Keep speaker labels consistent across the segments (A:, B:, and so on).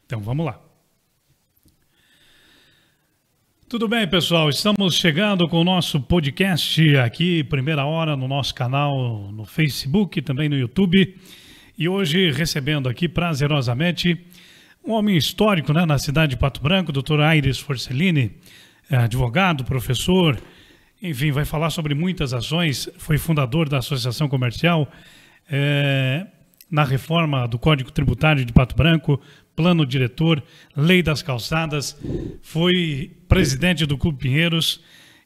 A: Então vamos lá. Tudo bem, pessoal? Estamos chegando com o nosso podcast aqui, primeira hora, no nosso canal no Facebook, também no YouTube. E hoje recebendo aqui prazerosamente um homem histórico, né, na cidade de Pato Branco, Dr. Aires Forcellini, advogado, professor, enfim, vai falar sobre muitas ações, foi fundador da Associação Comercial, na reforma do Código Tributário de Pato Branco, plano diretor, lei das calçadas, foi presidente do Clube Pinheiros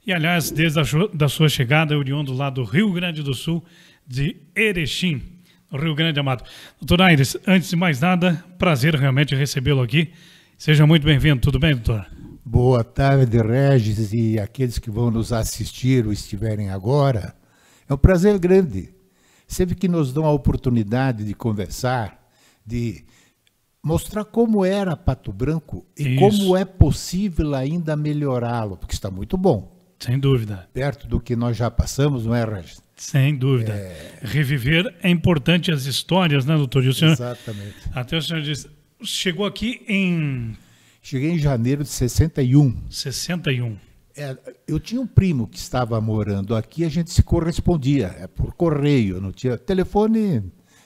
A: e, aliás, desde a sua chegada, é oriundo lá do Rio Grande do Sul, de Erechim, no Rio Grande Amado. Doutor Aires, antes de mais nada, prazer realmente recebê-lo aqui. Seja muito bem-vindo. Tudo bem, doutor?
B: Boa tarde, Regis, e aqueles que vão nos assistir ou estiverem agora. É um prazer grande. Sempre que nos dão a oportunidade de conversar, de mostrar como era Pato Branco e como é possível ainda melhorá-lo, porque está muito bom.
A: Sem dúvida.
B: Perto do que nós já passamos, não é, Regis?
A: Sem dúvida. Reviver é importante as histórias, né, doutor? E o senhor,
B: exatamente.
A: Até o senhor disse, chegou aqui em...
B: Cheguei em janeiro de 61.
A: 61.
B: Eu tinha um primo que estava morando aqui, a gente se correspondia, por correio, não tinha telefone,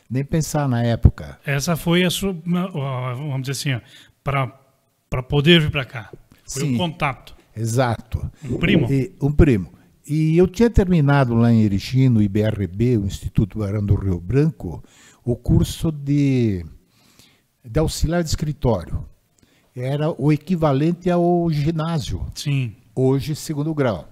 B: nem pensar na época.
A: Essa foi a sua, vamos dizer assim, para poder vir para cá. Foi um contato.
B: Exato.
A: Um primo?
B: Um primo. E eu tinha terminado lá em Erechim, no IBRB, o Instituto Barão do Rio Branco, o curso de auxiliar de escritório. Era o equivalente ao ginásio.
A: Sim.
B: Hoje, segundo grau.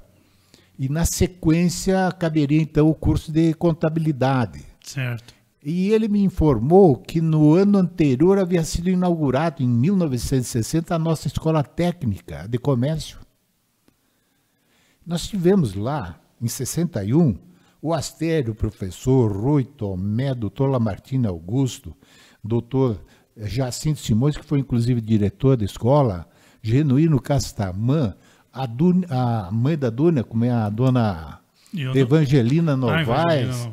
B: E na sequência caberia então o curso de contabilidade.
A: Certo.
B: E ele me informou que no ano anterior havia sido inaugurado, em 1960, a nossa escola técnica de comércio. Nós tivemos lá, em 61, o Astério, o professor Rui Tomé, doutor Lamartine Augusto, doutor Jacinto Simões, que foi inclusive diretor da escola, Genuíno Castamã, a mãe da Duna, como é a dona Evangelina Novaes.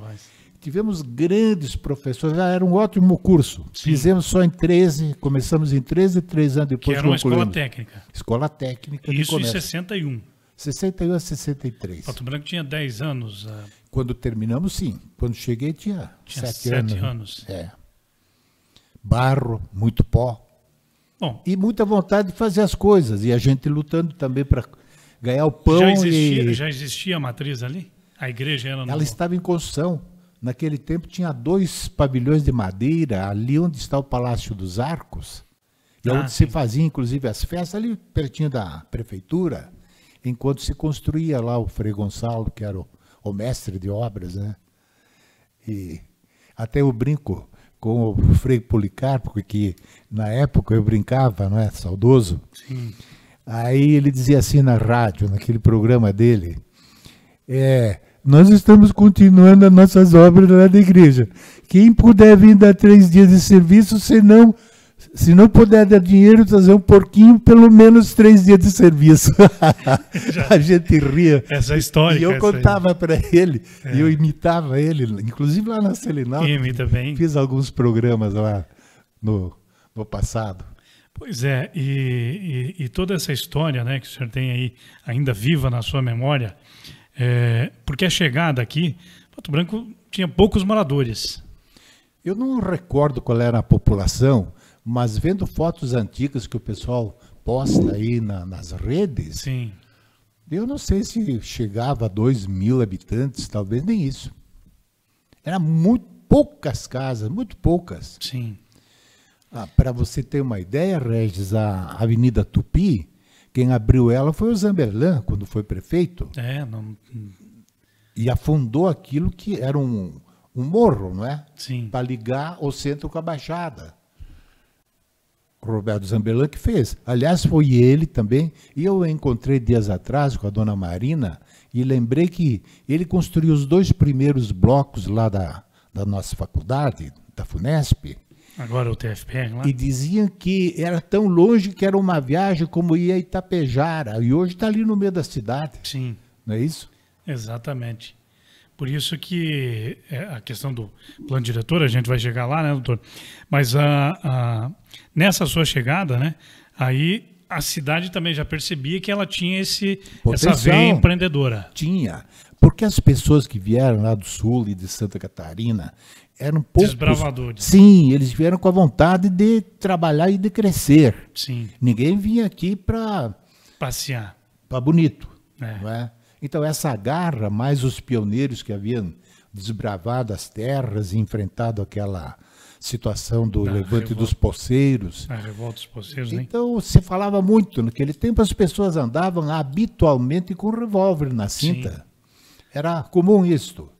B: Tivemos grandes professores, já era um ótimo curso. Sim. Fizemos só em 13, começamos em 13 e 3 anos depois.
A: Que era uma escola técnica.
B: Escola técnica de
A: Isso
B: comércio.
A: Em 61.
B: 61 a 63.
A: Pato Branco tinha 10 anos.
B: Quando terminamos, sim. Quando cheguei, tinha 7 anos. Barro, muito pó. Bom, e muita vontade de fazer as coisas. E a gente lutando também para ganhar o pão.
A: Já existia a matriz ali? A igreja era...
B: Ela estava em construção. Naquele tempo tinha 2 pavilhões de madeira, ali onde está o Palácio dos Arcos, e onde se fazia inclusive as festas, ali pertinho da prefeitura, enquanto se construía lá o Frei Gonçalo, que era o mestre de obras, né? E até eu brinco com o Frei Policarpo, que na época eu brincava, não é? Saudoso.
A: Sim.
B: Aí ele dizia assim na rádio, naquele programa dele, nós estamos continuando as nossas obras lá da igreja. Quem puder vir dar 3 dias de serviço, se não puder dar dinheiro, trazer um porquinho, pelo menos 3 dias de serviço. A gente ria.
A: Essa história.
B: E eu contava para ele, e eu imitava ele, inclusive lá na Selinal.
A: Imita bem.
B: Fiz alguns programas lá no passado.
A: Pois é, e toda essa história, né, que o senhor tem aí ainda viva na sua memória, porque a chegada aqui, Pato Branco tinha poucos moradores.
B: Eu não recordo qual era a população, mas vendo fotos antigas que o pessoal posta aí nas redes,
A: sim,
B: eu não sei se chegava a 2.000 habitantes, talvez nem isso. Eram muito poucas casas, muito poucas.
A: Sim.
B: Para você ter uma ideia, Regis, a Avenida Tupi, quem abriu ela foi o Zamberlan, quando foi prefeito. E afundou aquilo que era um morro, não é?
A: Sim.
B: Para ligar o centro com a Baixada. O Roberto Zamberlan que fez. Aliás, foi ele também. E eu encontrei dias atrás com a dona Marina e lembrei que ele construiu os 2 primeiros blocos lá da nossa faculdade, da FUNESP.
A: Agora o TFPR lá.
B: E diziam que era tão longe que era uma viagem como ir a Itapejara. E hoje está ali no meio da cidade.
A: Sim.
B: Não é isso?
A: Exatamente. Por isso que a questão do plano diretor, a gente vai chegar lá, né, doutor? Mas nessa sua chegada, né, aí a cidade também já percebia que ela tinha essa veia empreendedora.
B: Tinha, porque as pessoas que vieram lá do Sul e de Santa Catarina eram poucos...
A: Desbravadores.
B: Sim, eles vieram com a vontade de trabalhar e de crescer.
A: Sim.
B: Ninguém vinha aqui para...
A: passear.
B: Para bonito,
A: É.
B: não é? Então, essa garra, mais os pioneiros que haviam desbravado as terras e enfrentado aquela situação do levante dos poceiros.
A: A revolta dos poceiros, né?
B: Então, se falava muito. Naquele tempo, as pessoas andavam habitualmente com revólver na cinta. Sim. Era comum isto,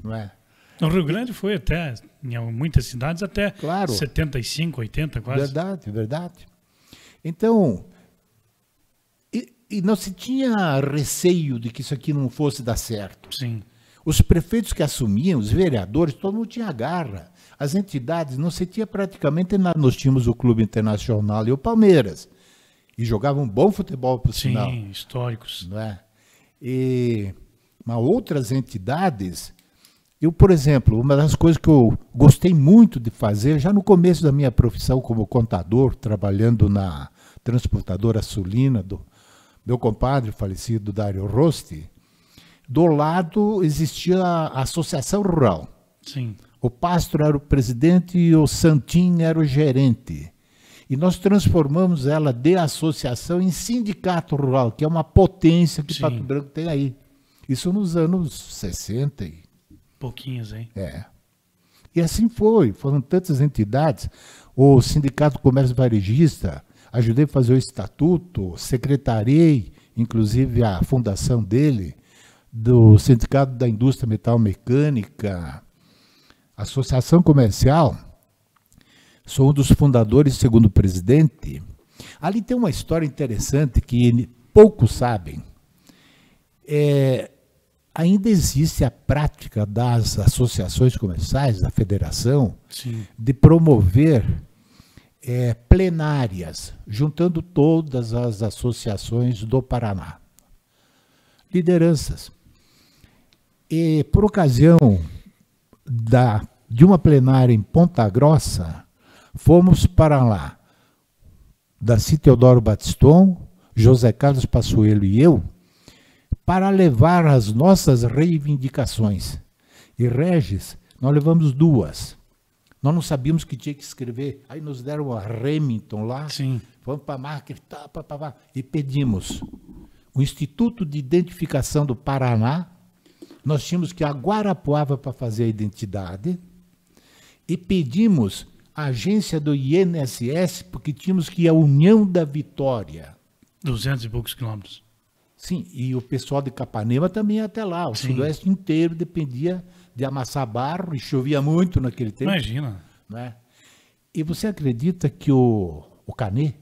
B: não é?
A: No Rio Grande foi até, em muitas cidades, até 75, 80 quase.
B: Verdade, verdade. Então... E não se tinha receio de que isso aqui não fosse dar certo.
A: Sim.
B: Os prefeitos que assumiam, os vereadores, todo mundo tinha garra. As entidades, não se tinha praticamente nada. Nós tínhamos o Clube Internacional e o Palmeiras. E jogavam bom futebol, por sinal.
A: Sim, históricos.
B: Não é? Mas outras entidades... Eu, por exemplo, uma das coisas que eu gostei muito de fazer, já no começo da minha profissão como contador, trabalhando na transportadora Sulina, do meu compadre falecido, Dário Rosti, do lado existia a Associação Rural.
A: Sim.
B: O Pastor era o presidente e o Santim era o gerente. E nós transformamos ela de associação em sindicato rural, que é uma potência que Pato Branco tem aí. Isso nos anos 60.
A: Pouquinhos, hein?
B: É. E assim foi. Foram tantas entidades. O Sindicato do Comércio Varejista... Ajudei a fazer o estatuto, secretariei, inclusive, a fundação dele, do Sindicato da Indústria Metal Mecânica, Associação Comercial. Sou um dos fundadores, segundo o presidente. Ali tem uma história interessante que poucos sabem. Ainda existe a prática das associações comerciais, da federação,
A: Sim.
B: de promover... plenárias, juntando todas as associações do Paraná. Lideranças. E, por ocasião de uma plenária em Ponta Grossa, fomos para lá, Darcy Teodoro Batiston, José Carlos Passuelo e eu, para levar as nossas reivindicações. E, Regis, nós levamos 2. Nós não sabíamos que tinha que escrever. Aí nos deram a Remington lá,
A: Sim.
B: Fomos para a máquina e pedimos o Instituto de Identificação do Paraná. Nós tínhamos que ir a Guarapuava para fazer a identidade e pedimos a agência do INSS porque tínhamos que ir à União da Vitória.
A: 200 e poucos quilômetros.
B: Sim, e o pessoal de Capanema também ia até lá. O Sudoeste inteiro dependia de amassar barro e chovia muito naquele tempo.
A: Imagina.
B: Não é? E você acredita que o Canet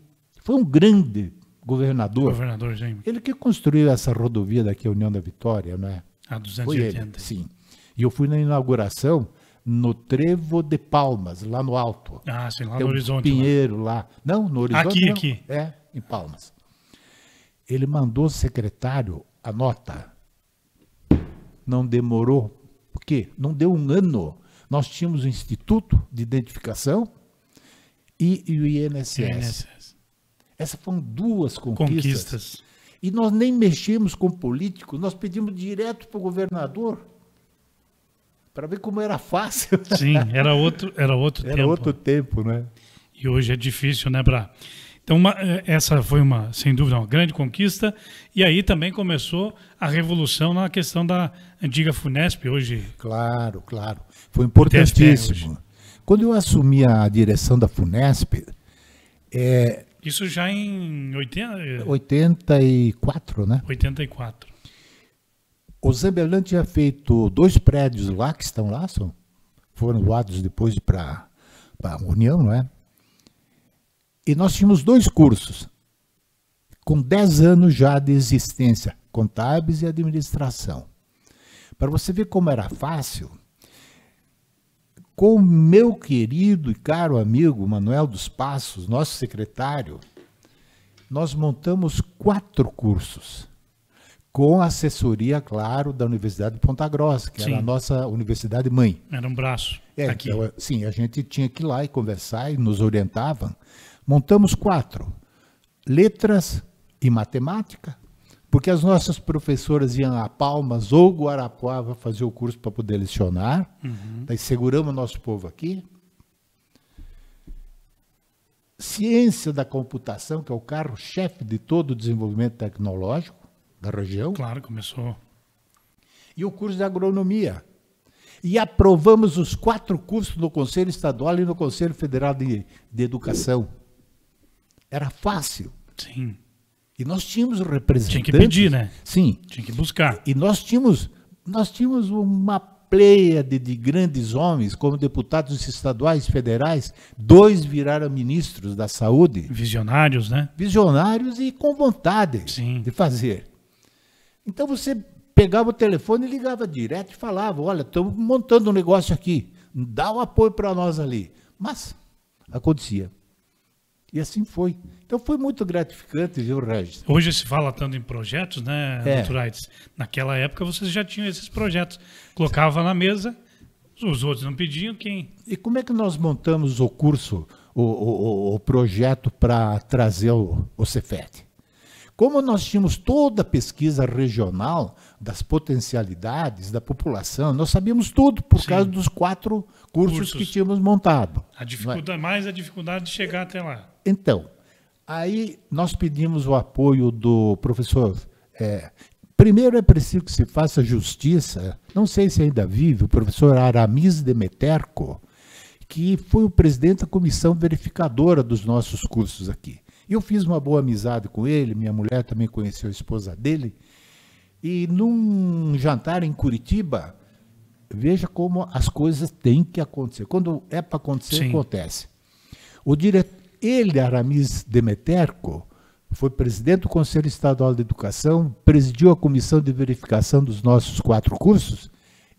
B: foi um grande governador?
A: Governador, gente.
B: Ele que construiu essa rodovia daqui, a União da Vitória, não é?
A: A 280.
B: Foi ele, sim. E eu fui na inauguração no Trevo de Palmas, lá no alto.
A: Ah, sim, lá
B: Tem
A: no
B: um
A: Horizonte.
B: pinheiro lá. Não, no Horizonte.
A: Aqui.
B: É, em Palmas. Ele mandou o secretário a nota. Não demorou. Por quê? Não deu um ano. Nós tínhamos o Instituto de Identificação e o INSS. Essas foram 2 conquistas. E nós nem mexemos com político, nós pedimos direto para o governador, para ver como era fácil.
A: Sim, era outro tempo.
B: Era outro tempo, né?
A: E hoje é difícil, né, Então, essa foi, sem dúvida, uma grande conquista. E aí também começou a revolução na questão da antiga Funesp, hoje.
B: Claro. Foi importantíssimo. Quando eu assumi a direção da Funesp...
A: Isso já em
B: 84, né?
A: 84.
B: O Zambellan tinha feito 2 prédios lá, que estão lá, foram doados depois para a União, não é? E nós tínhamos 2 cursos, com 10 anos já de existência, contábeis e administração. Para você ver como era fácil, com o meu querido e caro amigo Manuel dos Passos, nosso secretário, nós montamos 4 cursos, com a assessoria, claro, da Universidade de Ponta Grossa, que
A: Sim.
B: era a nossa universidade mãe.
A: Era um braço aqui.
B: Então, sim, a gente tinha que ir lá e conversar e nos orientavam. Montamos 4, letras e matemática, porque as nossas professoras iam a Palmas ou Guarapuava fazer o curso para poder lecionar. Daí seguramos o nosso povo aqui. Ciência da computação, que é o carro-chefe de todo o desenvolvimento tecnológico da região.
A: Claro, começou.
B: E o curso de agronomia. E aprovamos os 4 cursos no Conselho Estadual e no Conselho Federal de Educação. Era fácil.
A: Sim.
B: E nós tínhamos representantes.
A: Tinha que pedir, né?
B: Sim.
A: Tinha que buscar.
B: E nós tínhamos uma pleiade de grandes homens, como deputados estaduais, federais. 2 viraram ministros da saúde.
A: Visionários, né?
B: Visionários e com vontade de fazer. Então você pegava o telefone e ligava direto e falava, olha, estamos montando um negócio aqui, dá um apoio para nós ali. Mas acontecia. E assim foi. Então foi muito gratificante, viu, Regis?
A: Hoje se fala tanto em projetos, né, Dr. Aires? Naquela época vocês já tinham esses projetos. Colocava na mesa, os outros não pediam, quem?
B: E como é que nós montamos o curso, o projeto para trazer o Cefet? Como nós tínhamos toda a pesquisa regional das potencialidades da população, nós sabíamos tudo por causa dos 4 cursos que tínhamos montado.
A: Mais a dificuldade de chegar até lá.
B: Então, aí nós pedimos o apoio do professor. Primeiro é preciso que se faça justiça, não sei se ainda vive, o professor Aramis Demeterco, que foi o presidente da comissão verificadora dos nossos cursos aqui. Eu fiz uma boa amizade com ele, minha mulher também conheceu a esposa dele, e num jantar em Curitiba, veja como as coisas têm que acontecer. Quando é para acontecer, acontece. Ele, Aramis Demeterco, foi presidente do Conselho Estadual de Educação, presidiu a comissão de verificação dos nossos 4 cursos,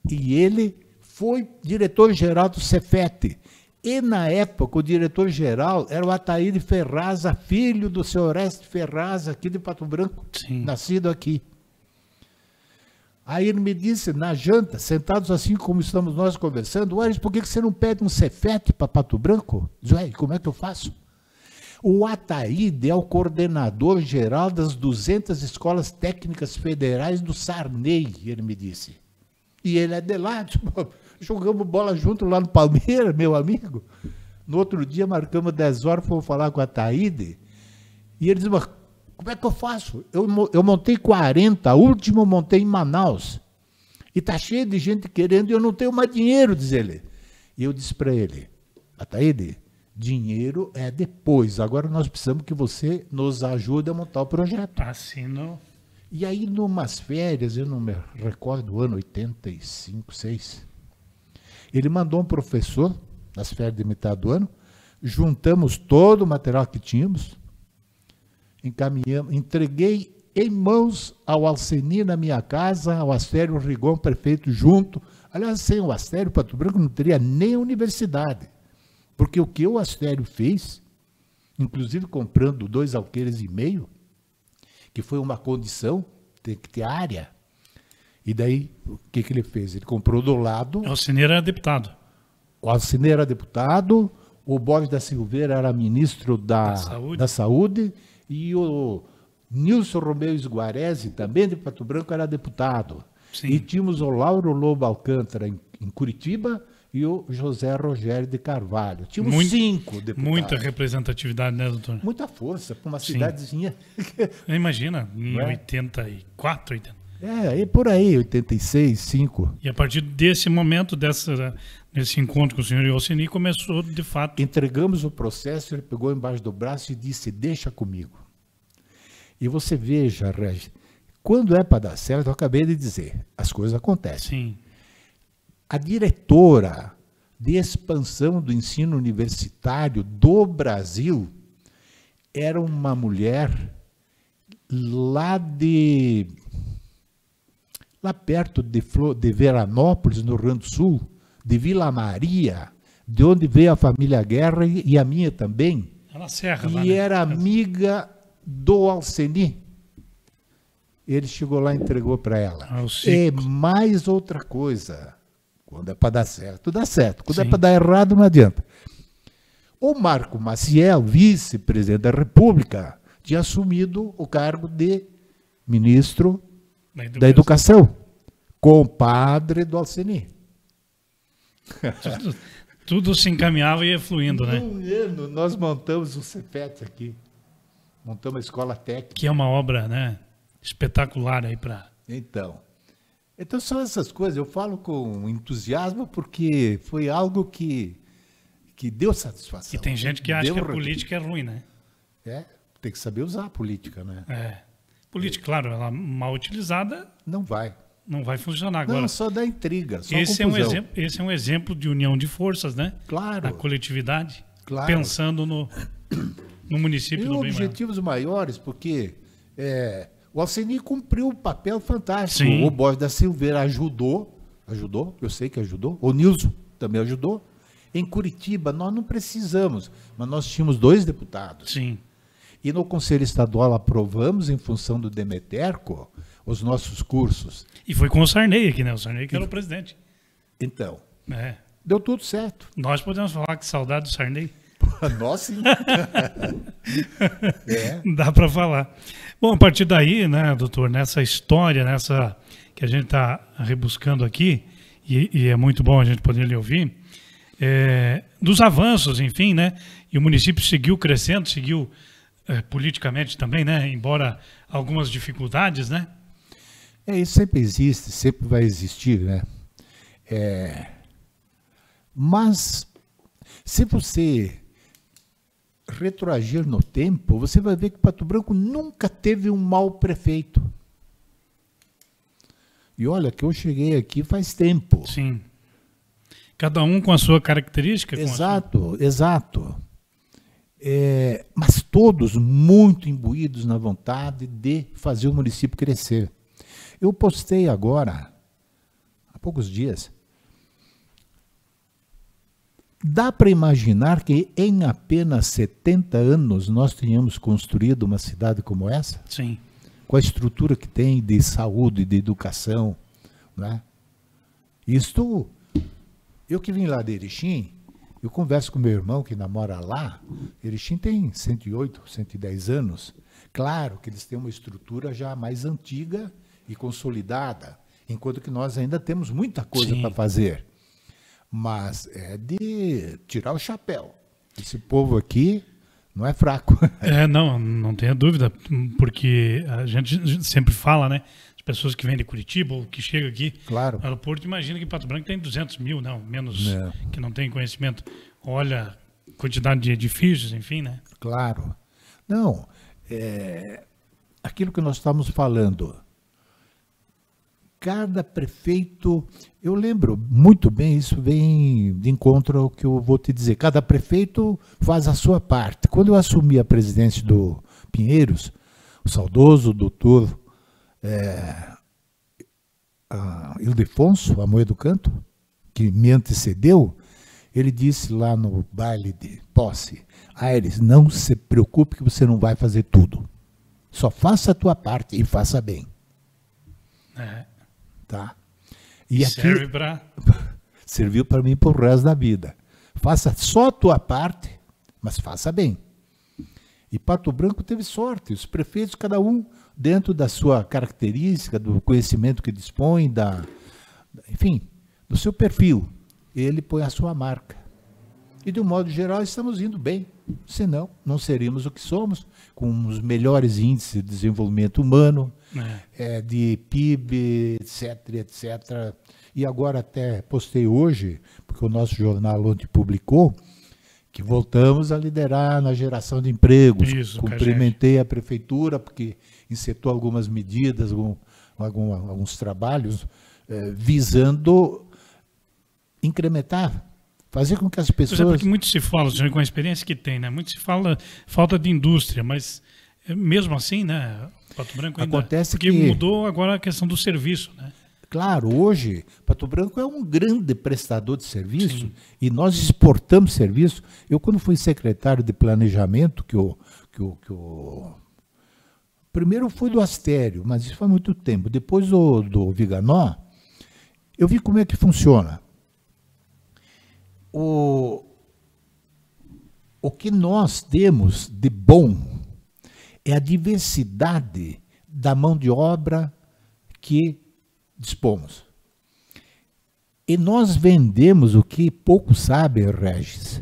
B: e ele foi diretor-geral do Cefet. E, na época, o diretor-geral era o Ataíde Ferraza, filho do seu Oreste Ferraza, aqui de Pato Branco, nascido aqui. Aí ele me disse, na janta, sentados assim como estamos nós conversando, olha, por que você não pede um Cefet para Pato Branco? Zé, como é que eu faço? O Ataíde é o coordenador geral das 200 escolas técnicas federais do Sarney, ele me disse. E ele é de lá, jogamos bola junto lá no Palmeiras, meu amigo. No outro dia, marcamos 10 horas, fomos falar com a Ataíde. E ele disse, mas como é que eu faço? Eu montei 40, a última eu montei em Manaus. E está cheio de gente querendo e eu não tenho mais dinheiro, diz ele. E eu disse para ele, Ataíde, dinheiro é depois. Agora nós precisamos que você nos ajude a montar o projeto.
A: Assinou.
B: E aí, numas férias, eu não me recordo, do ano 85, 6, ele mandou um professor, nas férias de metade do ano, juntamos todo o material que tínhamos, encaminhamos, entreguei em mãos ao Alceni na minha casa, ao Astério Rigon, prefeito, junto. Aliás, sem o Astério, Pato Branco não teria nem a universidade. Porque o que o Astério fez, inclusive comprando 2 alqueires e meio, que foi uma condição, tem que ter área. E daí, o que ele fez? Ele comprou do lado...
A: O Alceni era deputado.
B: O Alceni era deputado, o Borges da Silveira era ministro da Saúde, e o Nilson Romeu Esguarese, também de Pato Branco, era deputado.
A: Sim.
B: E tínhamos o Lauro Lobo Alcântara em Curitiba e o José Rogério de Carvalho. Tínhamos 5 deputados.
A: Muita representatividade, né, doutor?
B: Muita força para uma cidadezinha.
A: Imagina, em 84, 80.
B: E por aí, 86, 5.
A: E a partir desse momento, desse encontro com o senhor Alceni, começou, de fato...
B: Entregamos o processo, ele pegou embaixo do braço e disse, deixa comigo. E você veja, Regis, quando é para dar certo, eu acabei de dizer, as coisas acontecem.
A: Sim.
B: A diretora de expansão do ensino universitário do Brasil era uma mulher lá perto de Veranópolis, no Rio Grande do Sul, de Vila Maria, de onde veio a família Guerra e a minha também.
A: Na Serra,
B: e era amiga do Alceni. ele chegou lá e entregou para ela.
A: o
B: E mais outra coisa, quando é para dar certo, dá certo. Quando é
A: Sim.
B: para dar errado, não adianta. O Marco Maciel, vice-presidente da República, tinha assumido o cargo de ministro da Educação, compadre do Alceni.
A: Tudo se encaminhava e ia fluindo, né?
B: Num ano, nós montamos o Cefet aqui. Montamos a escola técnica.
A: Que é uma obra, né, espetacular aí para...
B: Então são essas coisas. Eu falo com entusiasmo porque foi algo que deu satisfação.
A: E tem gente que acha
B: Deu
A: que a
B: retorno.
A: política é ruim, né?
B: Tem que saber usar a política, né?
A: Política, claro, ela mal utilizada
B: Não vai.
A: não vai funcionar. Agora,
B: Não, só dá intriga, só
A: esse é
B: confusão.
A: esse é um exemplo de união de forças, né?
B: Claro.
A: Da coletividade,
B: Claro.
A: pensando no município
B: E
A: do bem maior.
B: objetivos maiores, porque o Alceni cumpriu um papel fantástico.
A: Sim.
B: O Borges da Silveira ajudou, eu sei que ajudou. O Nilson também ajudou. Em Curitiba, nós não precisamos, mas nós tínhamos 2 deputados.
A: Sim.
B: E no Conselho Estadual aprovamos, em função do Demeterco, os nossos cursos.
A: E foi com o Sarney aqui, né? O Sarney que era o presidente.
B: Então,
A: É.
B: deu tudo certo.
A: Nós podemos falar que saudade do Sarney.
B: Nós sim.
A: Dá para falar. Bom, a partir daí, né, doutor, nessa história, nessa que a gente está rebuscando aqui, e é muito bom a gente poder lhe ouvir, dos avanços, enfim, né? E o município seguiu crescendo, seguiu politicamente também, né? Embora algumas dificuldades, né?
B: Isso sempre existe, sempre vai existir, né? Mas, se você retroagir no tempo, você vai ver que Pato Branco nunca teve um mau prefeito. E olha que eu cheguei aqui faz tempo.
A: Sim. Cada um com a sua característica.
B: Exato. Mas todos muito imbuídos na vontade de fazer o município crescer. Eu postei agora, há poucos dias, dá para imaginar que em apenas 70 anos nós tenhamos construído uma cidade como essa?
A: Sim.
B: Com a estrutura que tem de saúde, de educação, né? Isto, eu que vim lá de Erechim, eu converso com meu irmão que namora lá. Erechim tem 108, 110 anos. Claro que eles têm uma estrutura já mais antiga e consolidada, enquanto que nós ainda temos muita coisa para fazer. Mas é de tirar o chapéu. Esse povo aqui não é fraco.
A: Não tenha dúvida, porque a gente sempre fala, né? As pessoas que vêm de Curitiba ou que chegam aqui
B: Claro.
A: no aeroporto, imagina que Pato Branco tem 200 mil, não, menos
B: Não.
A: que não tem conhecimento. Olha a quantidade de edifícios, enfim, né?
B: Claro. Não, aquilo que nós estamos falando, cada prefeito, eu lembro muito bem, isso vem de encontro ao que eu vou te dizer, cada prefeito faz a sua parte. Quando eu assumi a presidência do Pinheiros, o saudoso doutor Ildefonso Amoedo Canto, que me antecedeu, ele disse lá no baile de posse: Aires, não se preocupe que você não vai fazer tudo. Só faça a tua parte e faça bem. Tá? E aqui
A: serve para...
B: serviu para mim por resto da vida. Faça só a tua parte, mas faça bem. E Pato Branco teve sorte. Os prefeitos, cada um dentro da sua característica, do conhecimento que dispõe, enfim, do seu perfil, ele põe a sua marca. E, de um modo geral, estamos indo bem. Senão, não seríamos o que somos, com os melhores índices de desenvolvimento humano, de PIB, etc, etc. E agora até postei hoje, porque o nosso jornal ontem publicou, que voltamos a liderar na geração de empregos.
A: Isso,
B: cumprimentei a prefeitura, porque insetou algumas medidas, alguns trabalhos, visando incrementar, fazer com que as pessoas...
A: Porque muito se fala, senhor, com a experiência que tem, né? Muito se fala falta de indústria, mas mesmo assim, né? Pato Branco ainda...
B: Acontece
A: porque
B: que...
A: mudou agora a questão do serviço, né?
B: Claro, hoje, Pato Branco é um grande prestador de serviço. Sim. E nós exportamos serviço. Eu, quando fui secretário de planejamento, que o Primeiro foi do Astério, mas isso faz muito tempo. Depois do Viganò, eu vi como é que funciona. O que nós temos de bom é a diversidade da mão de obra que dispomos. E nós vendemos o que poucos sabem, Regis,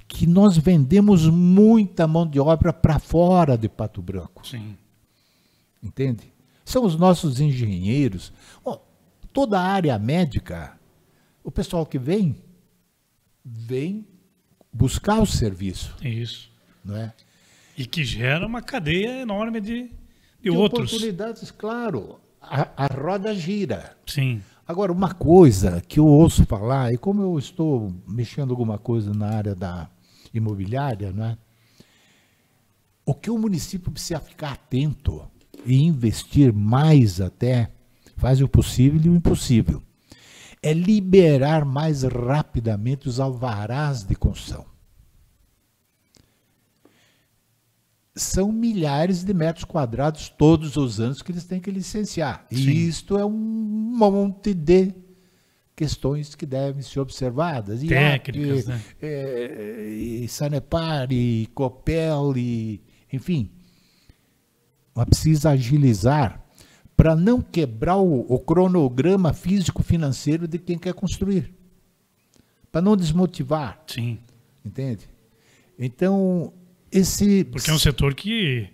B: que nós vendemos muita mão de obra para fora de Pato Branco.
A: Sim.
B: Entende? São os nossos engenheiros. Oh, toda a área médica, o pessoal que vem buscar o serviço.
A: Isso.
B: Não é?
A: E que gera uma cadeia enorme de
B: De
A: outros.
B: oportunidades, claro. A roda gira.
A: Sim.
B: Agora, uma coisa que eu ouço falar, e como eu estou mexendo alguma coisa na área da imobiliária, não é? O que o município precisa ficar atento e investir mais até, faz o possível e o impossível, é liberar mais rapidamente os alvarás de construção. São milhares de metros quadrados todos os anos que eles têm que licenciar.
A: Sim.
B: E isto é um monte de questões que devem ser observadas.
A: Técnicas, né?
B: E Sanepar, e Copel, e, enfim. Mas precisa agilizar para não quebrar o cronograma físico-financeiro de quem quer construir. Para não desmotivar.
A: Sim.
B: Entende? Então,
A: porque é um setor que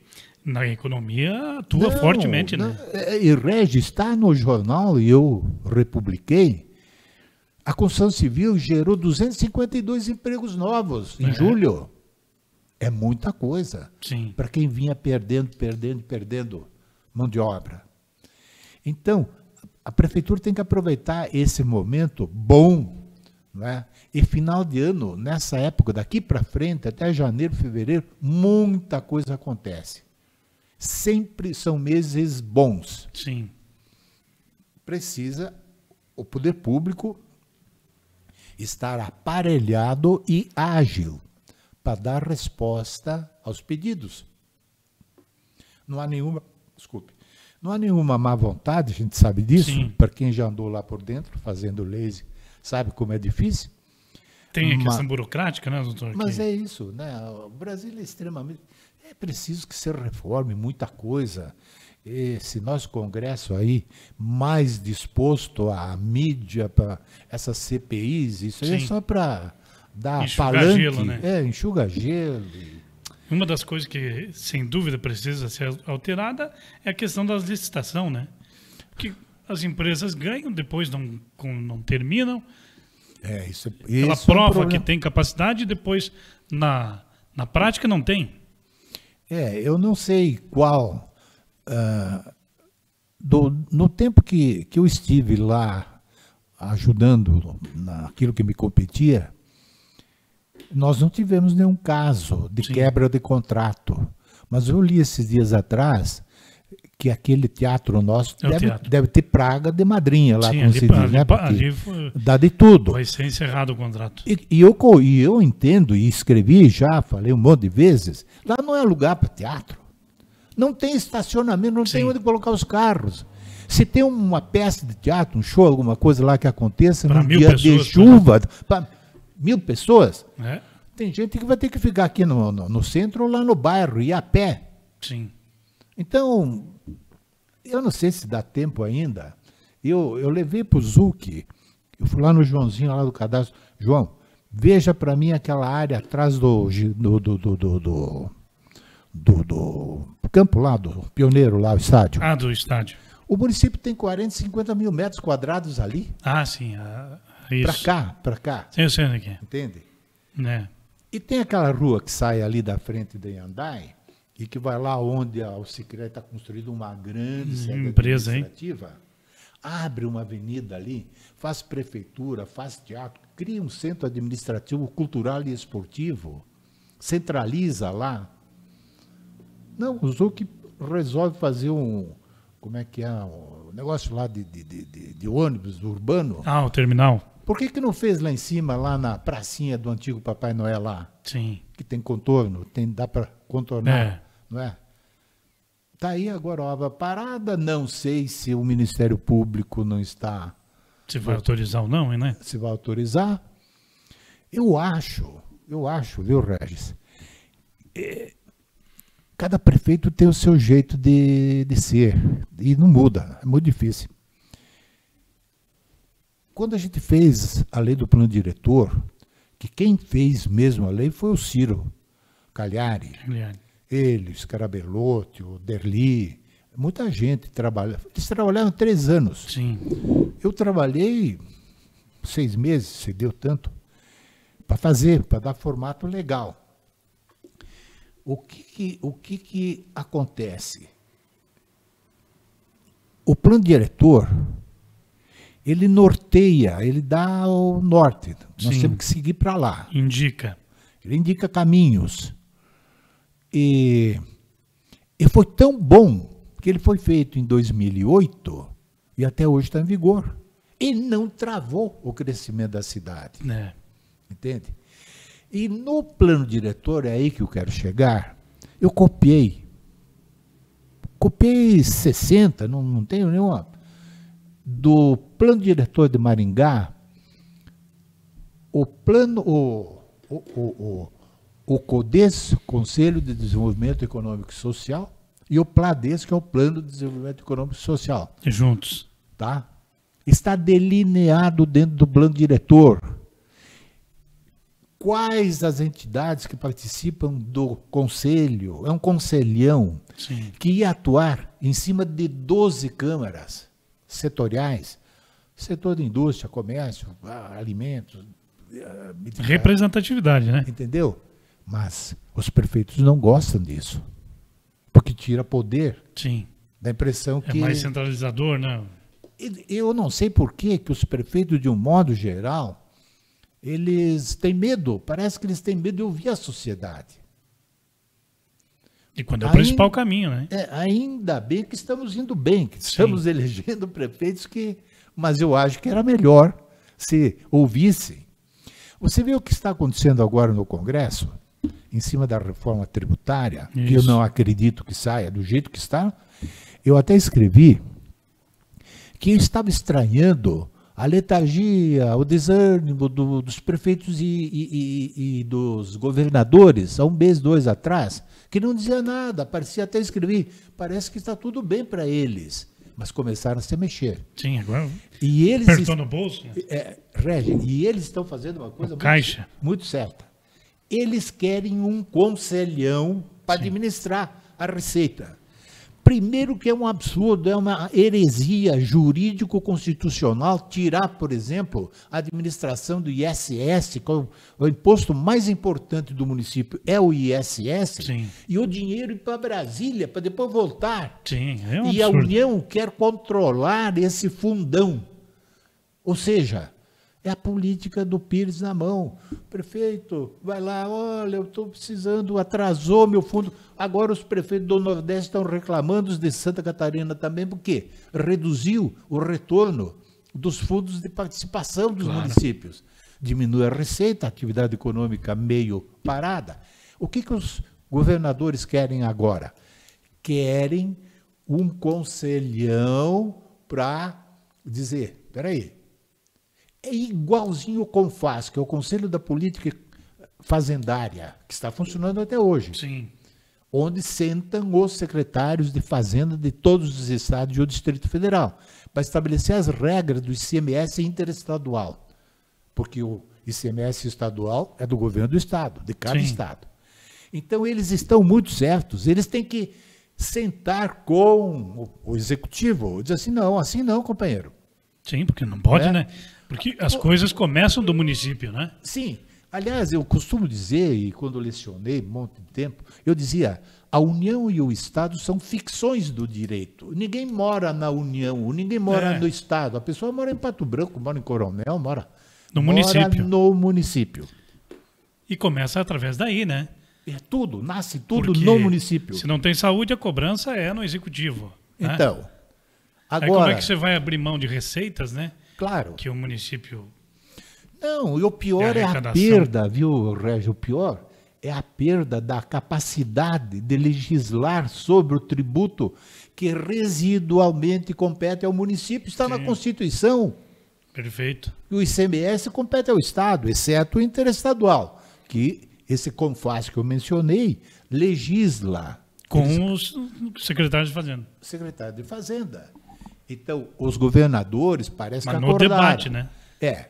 A: na economia atua fortemente, né?
B: E Regis, está no jornal, e eu republiquei, a construção civil gerou 252 empregos novos em julho. É muita coisa.
A: Sim.
B: Para quem vinha perdendo mão de obra. Então, a prefeitura tem que aproveitar esse momento bom, não é? E final de ano, nessa época, daqui para frente, até janeiro, fevereiro, muita coisa acontece. Sempre são meses bons.
A: Sim.
B: Precisa o poder público estar aparelhado e ágil para dar resposta aos pedidos. Não há nenhuma má vontade, a gente sabe disso, para quem já andou lá por dentro, fazendo leis, sabe como é difícil.
A: Tem a questão burocrática, né, doutor?
B: Mas é isso, né? O Brasil é extremamente... É preciso que se reforme muita coisa. Esse nosso Congresso aí, mais disposto à mídia, para essas CPIs, isso aí é só para dar palanque.
A: Gelo, né?
B: Enxuga gelo.
A: Uma das coisas que, sem dúvida, precisa ser alterada é a questão da licitação, né? Porque as empresas ganham, depois não terminam. Ela prova que tem capacidade e depois, na prática, não tem.
B: Eu não sei qual... no tempo que eu estive lá ajudando naquilo que me competia, nós não tivemos nenhum caso de quebra de contrato. Mas eu li esses dias atrás que aquele teatro nosso deve ter praga de madrinha lá, como se diz, né? Dá de tudo.
A: Vai ser encerrado o contrato.
B: E eu entendo, e escrevi já, falei um monte de vezes, lá não é lugar para teatro. Não tem estacionamento, não tem onde colocar os carros. Se tem uma peça de teatro, um show, alguma coisa lá que aconteça, num dia de chuva, para 1.000 pessoas, tem gente que vai ter que ficar aqui no centro ou lá no bairro, e a pé.
A: Sim.
B: Então, eu não sei se dá tempo ainda. Eu levei para o Zuc, eu fui lá no Joãozinho, lá do cadastro. João, veja para mim aquela área atrás do campo lá, do Pioneiro lá, o estádio.
A: Do estádio.
B: O município tem 40, 50 mil metros quadrados ali.
A: Sim. Isso.
B: Para cá.
A: Eu sei onde é.
B: Entende?
A: Né?
B: E tem aquela rua que sai ali da frente da Iandai, e que vai lá onde a Alcicred está construindo uma grande sede administrativa, abre uma avenida ali, faz prefeitura, faz teatro, cria um centro administrativo, cultural e esportivo, centraliza lá. Não, o Zuc resolve fazer um negócio lá de ônibus urbano.
A: O terminal.
B: Por que não fez lá em cima, lá na pracinha do antigo Papai Noel lá?
A: Sim.
B: Que tem contorno, dá para contornar, não é? Está aí agora a obra parada, não sei se o Ministério Público não está...
A: Se vai autorizar ou não, né?
B: Se vai autorizar. Eu acho, viu, Regis? Cada prefeito tem o seu jeito de ser, e não muda, é muito difícil. Quando a gente fez a lei do plano diretor, que quem fez mesmo a lei foi o Ciro Cagliari. Ele, o Scarabellotti, o Derli, muita gente trabalha. Eles trabalharam 3 anos.
A: Sim.
B: Eu trabalhei 6 meses, se deu tanto, para fazer, para dar formato legal. O que acontece? O plano diretor, ele norteia, ele dá o norte. Nós temos que seguir para lá.
A: Indica.
B: Ele indica caminhos. E foi tão bom que ele foi feito em 2008 e até hoje está em vigor. Ele não travou o crescimento da cidade. Entende? E no plano diretor, é aí que eu quero chegar, eu copiei 60, não tenho nenhuma, do plano diretor de Maringá, o CODES, Conselho de Desenvolvimento Econômico e Social, e o PLADES, que é o Plano de Desenvolvimento Econômico e Social.
A: Juntos.
B: Tá? Está delineado dentro do plano diretor quais as entidades que participam do conselho. É um conselhão que ia atuar em cima de 12 câmaras setoriais, setor de indústria, comércio, alimentos.
A: Representatividade, né?
B: Entendeu? Mas os prefeitos não gostam disso, porque tira poder.
A: Sim.
B: Dá a impressão que...
A: É mais centralizador, né?
B: Eu não sei por que os prefeitos, de um modo geral, eles têm medo, parece que eles têm medo de ouvir a sociedade.
A: E quando é o principal caminho, né?
B: Ainda bem que estamos indo bem, que estamos elegendo prefeitos que... Mas eu acho que era melhor se ouvissem. Você vê o que está acontecendo agora no Congresso, em cima da reforma tributária, que eu não acredito que saia do jeito que está. Eu até escrevi que eu estava estranhando a letargia, o desânimo dos prefeitos e dos governadores, há 1 mês, 2 atrás, que não dizia nada, parecia, até escrevi, parece que está tudo bem para eles, mas começaram a se mexer.
A: Sim, agora
B: e eles
A: apertou no bolso. Né?
B: Regi, e eles estão fazendo uma coisa muito certa. Eles querem um conselhão para administrar a receita. Primeiro que é um absurdo, é uma heresia jurídico-constitucional tirar, por exemplo, a administração do ISS, que é o imposto mais importante do município, é o ISS, e o dinheiro ir para Brasília, para depois voltar.
A: Sim, é um absurdo.
B: E a União quer controlar esse fundão. Ou seja, é a política do Pires na mão. Prefeito, vai lá, olha, eu estou precisando, atrasou meu fundo. Agora os prefeitos do Nordeste estão reclamando, os de Santa Catarina também, porque reduziu o retorno dos fundos de participação dos municípios. Diminui a receita, a atividade econômica meio parada. O que os governadores querem agora? Querem um conselhão para dizer, espera aí, é igualzinho o CONFAS, que é o Conselho da Política Fazendária, que está funcionando até hoje.
A: Sim.
B: Onde sentam os secretários de Fazenda de todos os estados e o Distrito Federal, para estabelecer as regras do ICMS interestadual. Porque o ICMS estadual é do governo do estado, de cada estado. Então, eles estão muito certos, eles têm que sentar com o executivo, dizer assim não, companheiro.
A: Sim, porque não pode, né? Porque as coisas começam do município, né?
B: Sim. Aliás, eu costumo dizer, e quando eu lecionei um monte de tempo, eu dizia, a União e o Estado são ficções do direito. Ninguém mora na União, ninguém mora no Estado. A pessoa mora em Pato Branco, mora em Coronel, mora
A: no município. E começa através daí, né?
B: É tudo, nasce tudo no município.
A: Se não tem saúde, a cobrança é no executivo.
B: Então,
A: né?
B: Agora,
A: aí como é que você vai abrir mão de receitas, né?
B: Claro.
A: Que o município...
B: Não, e o pior é a perda, viu, Régio? O pior é a perda da capacidade de legislar sobre o tributo que residualmente compete ao município. Está na Constituição.
A: Perfeito.
B: O ICMS compete ao Estado, exceto o interestadual, que esse CONFAS que eu mencionei legisla.
A: Com os secretários de Fazenda.
B: Secretário de Fazenda. Então, os governadores parece que
A: Mas
B: acordaram.
A: no debate, né?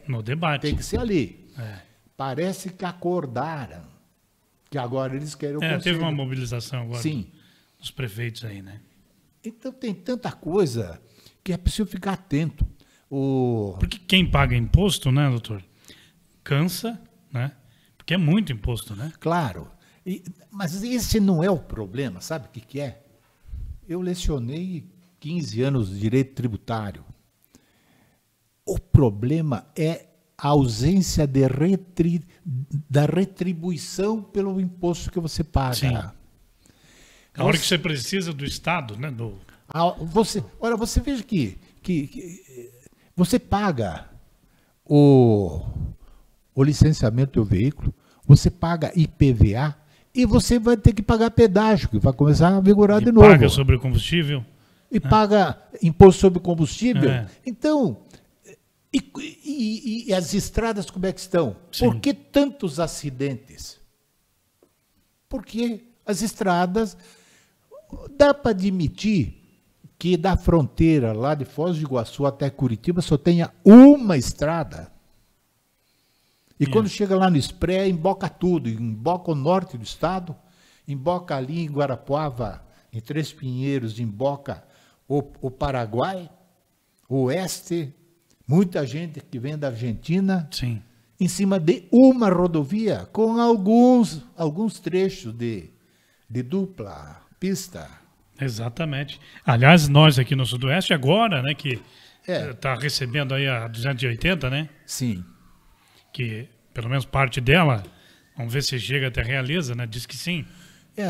A: No debate.
B: Tem que ser ali.
A: É.
B: Parece que acordaram. Que agora eles querem o
A: Teve uma mobilização agora.
B: Sim.
A: Dos prefeitos aí, né?
B: Então, tem tanta coisa que é preciso ficar atento.
A: Porque quem paga imposto, né, doutor? Cansa, né? Porque é muito imposto, né?
B: Claro. Mas esse não é o problema, sabe o que é? Eu lecionei 15 anos de direito tributário. O problema é a ausência da retribuição pelo imposto que você paga.
A: Sim. A hora que você precisa do Estado, né?
B: Olha, você veja que você paga o licenciamento do veículo, você paga IPVA e você vai ter que pagar pedágio, que vai começar a vigorar de novo.
A: Paga sobre o combustível.
B: E paga imposto sobre combustível.
A: É.
B: Então, e as estradas como é que estão?
A: Sim.
B: Por que tantos acidentes? Porque as estradas, dá para admitir que da fronteira lá de Foz do Iguaçu até Curitiba só tenha uma estrada. E quando chega lá no Espré, emboca tudo, emboca o norte do estado, emboca ali em Guarapuava, em Três Pinheiros, emboca o Paraguai, o oeste, muita gente que vem da Argentina,
A: Sim.
B: em cima de uma rodovia, com alguns trechos de dupla pista.
A: Exatamente. Aliás, nós aqui no Sudoeste, agora, né, que
B: É.
A: está recebendo aí a 280, né?
B: Sim.
A: Que pelo menos parte dela, vamos ver se chega até Realeza, né? Diz que sim.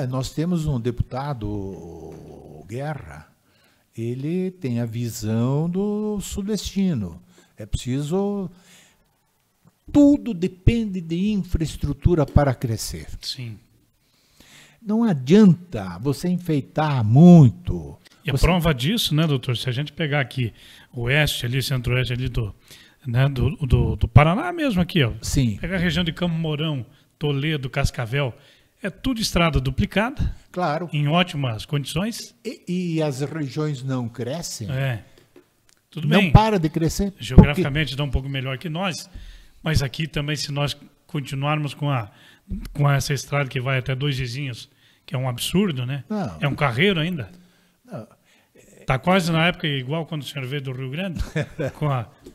B: Nós temos um deputado, o Guerra, ele tem a visão do sudestino. É preciso... Tudo depende de infraestrutura para crescer.
A: Sim.
B: Não adianta você enfeitar muito.
A: E a prova disso, né, doutor, se a gente pegar aqui o oeste ali, centro-oeste ali do Paraná mesmo aqui, ó.
B: Sim.
A: Pegar a região de Campo Mourão, Toledo, Cascavel, é tudo estrada duplicada.
B: Claro.
A: Em ótimas condições.
B: E as regiões não crescem.
A: Tudo bem.
B: Não para de crescer.
A: Geograficamente dá um pouco melhor que nós, mas aqui também, se nós continuarmos com essa estrada que vai até Dois Vizinhos, que é um absurdo, né?
B: Não.
A: É um carreiro ainda.
B: Não.
A: Está quase na época igual quando o senhor veio do Rio Grande,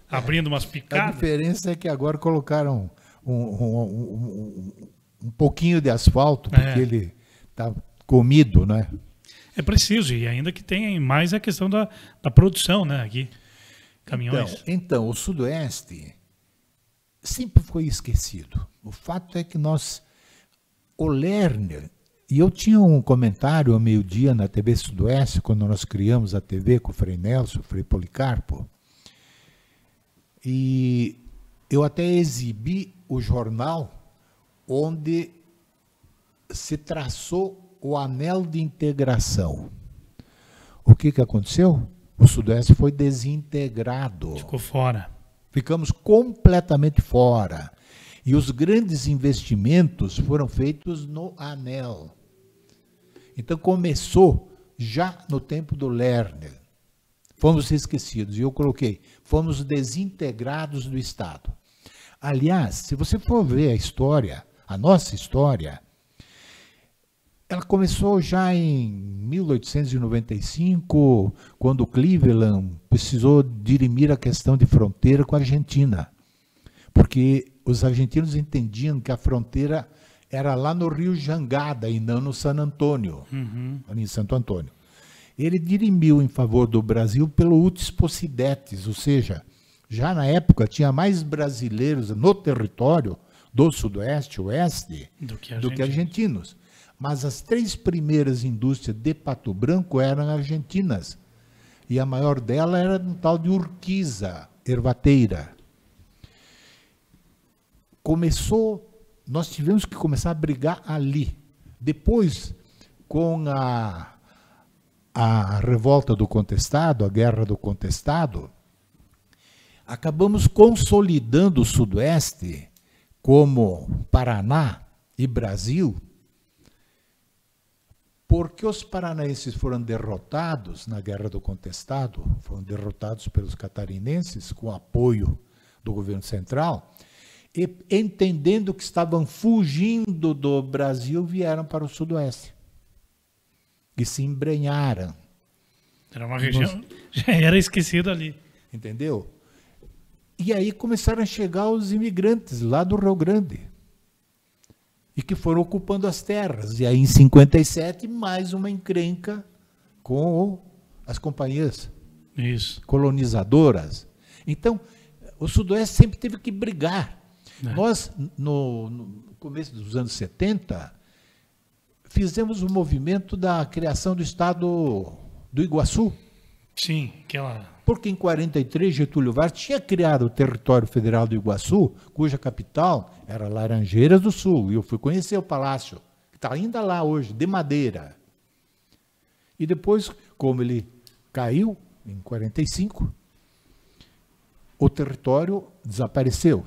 A: abrindo umas
B: A
A: picadas.
B: diferença é que agora colocaram um pouquinho de asfalto, porque ele está comido, né?
A: É preciso, e ainda que tenha mais a questão da produção, né, aqui. Caminhões.
B: Então, o Sudoeste sempre foi esquecido. O fato é que o Lerner, e eu tinha um comentário ao meio-dia na TV Sudoeste, quando nós criamos a TV com o Frei Nelson, o Frei Policarpo, e eu até exibi o jornal onde se traçou o anel de integração. O que aconteceu? O Sudoeste foi desintegrado.
A: Ficou fora.
B: Ficamos completamente fora. E os grandes investimentos foram feitos no anel. Então começou já no tempo do Lerner. Fomos esquecidos. E eu coloquei, fomos desintegrados do Estado. Aliás, se você for ver a história, a nossa história, ela começou já em 1895, quando Cleveland precisou dirimir a questão de fronteira com a Argentina. Porque os argentinos entendiam que a fronteira era lá no Rio Jangada e não no San Antônio, ali em Santo Antônio. Ele dirimiu em favor do Brasil pelo utis possidetis, ou seja, já na época tinha mais brasileiros no território do Sudoeste, Oeste, do que argentinos. Mas as 3 primeiras indústrias de Pato Branco eram argentinas. E a maior dela era um tal de Urquiza, ervateira. Começou nós tivemos que começar a brigar ali. Depois, com a revolta do contestado, a guerra do contestado, acabamos consolidando o Sudoeste como Paraná e Brasil, porque os paranaenses foram derrotados na Guerra do Contestado, foram derrotados pelos catarinenses com apoio do governo central, e entendendo que estavam fugindo do Brasil, vieram para o Sudoeste e se embrenharam.
A: Era uma região, já era esquecida ali.
B: Entendeu? E aí começaram a chegar os imigrantes lá do Rio Grande, e que foram ocupando as terras. E aí, em 57, mais uma encrenca com as companhias colonizadoras. Então, o Sudoeste sempre teve que brigar. Nós, no começo dos anos 70, fizemos o movimento da criação do Estado do Iguaçu.
A: Sim, aquela...
B: Porque em 43, Getúlio Vargas tinha criado o Território Federal do Iguaçu, cuja capital era Laranjeiras do Sul. E eu fui conhecer o palácio, que está ainda lá hoje, de madeira. E depois, como ele caiu, em 45, o território desapareceu.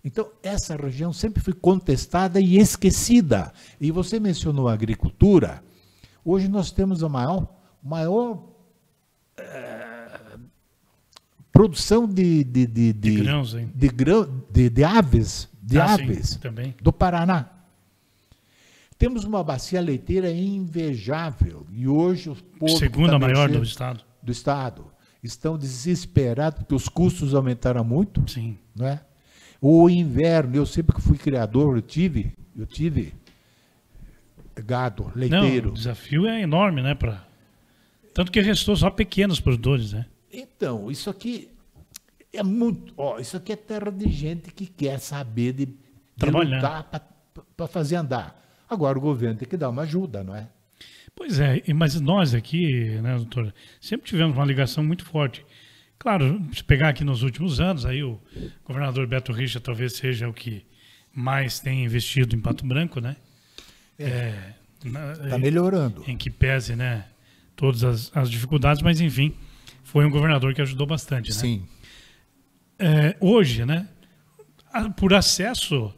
B: Então, essa região sempre foi contestada e esquecida. E você mencionou a agricultura. Hoje nós temos a maior produção de
A: grãos, hein?
B: de aves,
A: sim, também.
B: do Paraná. Temos uma bacia leiteira invejável. E hoje o povo
A: segunda maior do estado.
B: Estão desesperados porque os custos aumentaram muito.
A: Sim.
B: Não é? O inverno, eu sempre que fui criador, eu tive gado leiteiro.
A: Não, o desafio é enorme, né? Tanto que restou só pequenos produtores, né?
B: Então, isso aqui é muito... isso aqui é terra de gente que quer saber de lutar para fazer andar. Agora o governo tem que dar uma ajuda, não é?
A: Pois é, mas nós aqui, né, doutor, sempre tivemos uma ligação muito forte. Claro, se pegar aqui nos últimos anos, aí o governador Beto Richa talvez seja o que mais tem investido em Pato Branco, né?
B: Está melhorando.
A: Em que pese, né, todas as dificuldades, mas enfim, foi um governador que ajudou bastante, né?
B: Sim.
A: Hoje, né, por acesso,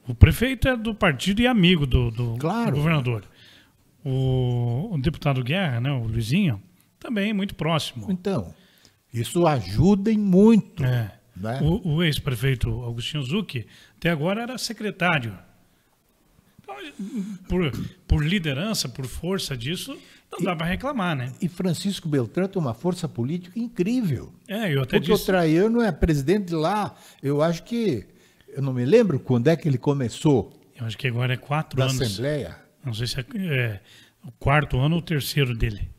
A: o prefeito é do partido e amigo do governador. O deputado Guerra, né, o Luizinho, também é muito próximo.
B: Então, isso ajuda em muito. Né?
A: O ex-prefeito Augustinho Zucchi, até agora era secretário. Então, por liderança, por força disso, não dá para reclamar, né?
B: E Francisco Beltrão tem uma força política incrível.
A: Eu até
B: porque o Traiano é presidente de lá. Eu acho que... Eu não me lembro quando é que ele começou.
A: Eu acho que agora é 4 anos.
B: Da Assembleia.
A: Não sei se é o 4º ano ou o 3º dele.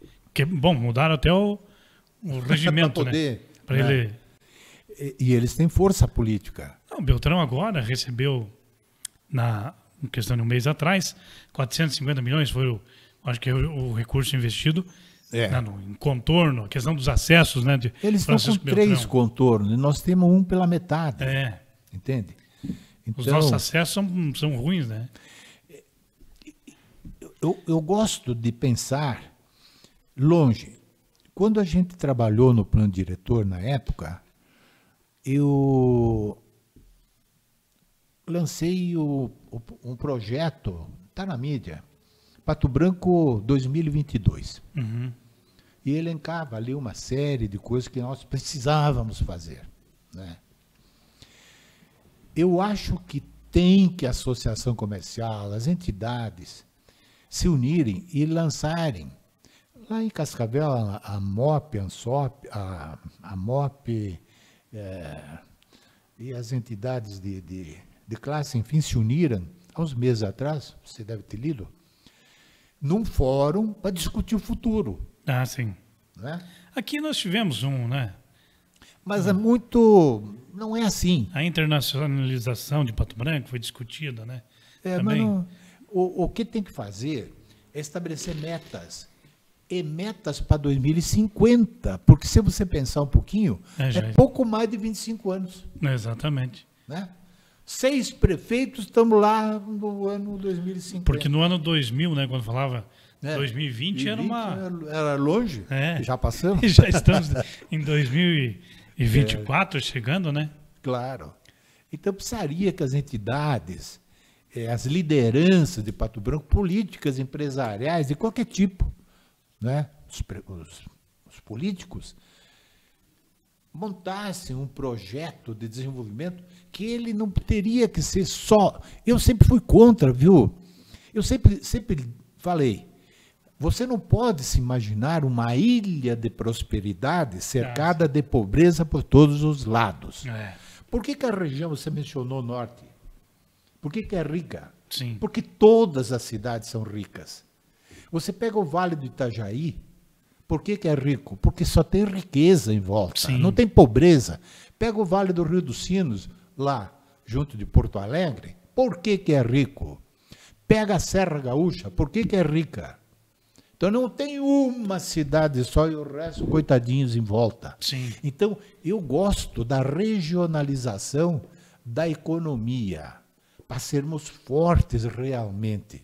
A: Bom, mudaram até o regimento, né? Para ele...
B: E eles têm força política.
A: O Beltrão agora recebeu, em questão de um mês atrás, 450 milhões foi acho que o recurso investido em contorno, a questão dos acessos, né?
B: Eles estão com 3 contornos e nós temos um pela metade. Entende?
A: Então, os nossos acessos são ruins, né?
B: Eu gosto de pensar longe. Quando a gente trabalhou no plano diretor na época, eu lancei um projeto, está na mídia, Pato Branco 2022.
A: Uhum.
B: E elencava ali uma série de coisas que nós precisávamos fazer, né? Eu acho que tem que a associação comercial, as entidades, se unirem e lançarem. Lá em Cascavel, a MOP, a ANSOP, a MOP e as entidades de classe, enfim, se uniram, há uns meses atrás, você deve ter lido, num fórum para discutir o futuro.
A: Ah, sim.
B: Né?
A: Aqui nós tivemos né?
B: Mas é muito... Não é assim.
A: A internacionalização de Pato Branco foi discutida, né? Também.
B: Mas o que tem que fazer é estabelecer metas. E metas para 2050. Porque se você pensar um pouquinho, é pouco mais de 25 anos.
A: Exatamente.
B: Né? 6 prefeitos, estamos lá no ano 2050.
A: Porque no ano 2000, né, quando falava 2020,
B: 2020
A: era uma...
B: Era longe, já passamos.
A: Já estamos em 2024 chegando, né?
B: Claro. Então precisaria que as entidades, as lideranças de Pato Branco, políticas, empresariais, de qualquer tipo, né? Os políticos, montassem um projeto de desenvolvimento que ele não teria que ser só... Eu sempre fui contra, viu? Eu sempre falei, você não pode se imaginar uma ilha de prosperidade cercada de pobreza por todos os lados. Por que a região, você mencionou o norte, por que é rica?
A: Sim.
B: Porque todas as cidades são ricas. Você pega o Vale do Itajaí, por que é rico? Porque só tem riqueza em volta,
A: Sim.
B: não tem pobreza. Pega o Vale do Rio dos Sinos, lá junto de Porto Alegre, por que é rico? Pega a Serra Gaúcha, por que é rica? Então não tem uma cidade só e o resto coitadinhos em volta.
A: Sim.
B: Então eu gosto da regionalização da economia, para sermos fortes realmente.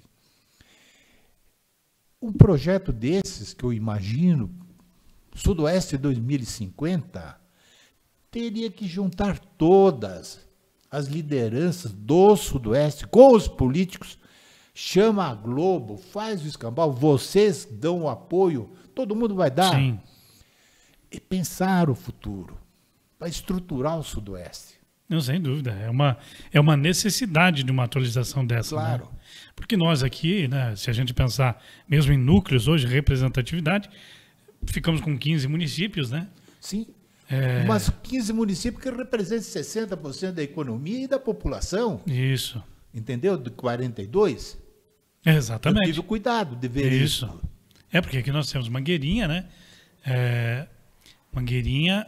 B: Um projeto desses que eu imagino, Sudoeste 2050, teria que juntar todas as lideranças do Sudoeste com os políticos, chama a Globo, faz o escambau, vocês dão o apoio, todo mundo vai dar.
A: Sim.
B: E pensar o futuro, para estruturar o Sudoeste.
A: Não, sem dúvida. É uma necessidade de uma atualização dessa.
B: Claro.
A: Né? Porque nós aqui, né, se a gente pensar mesmo em núcleos hoje, representatividade, ficamos com 15 municípios, né?
B: Sim. Mas 15 municípios que representam 60% da economia e da população.
A: Isso.
B: Entendeu? De 42.
A: Exatamente.
B: Eu tive cuidado de ver isso.
A: Porque aqui nós temos Mangueirinha, né? Mangueirinha,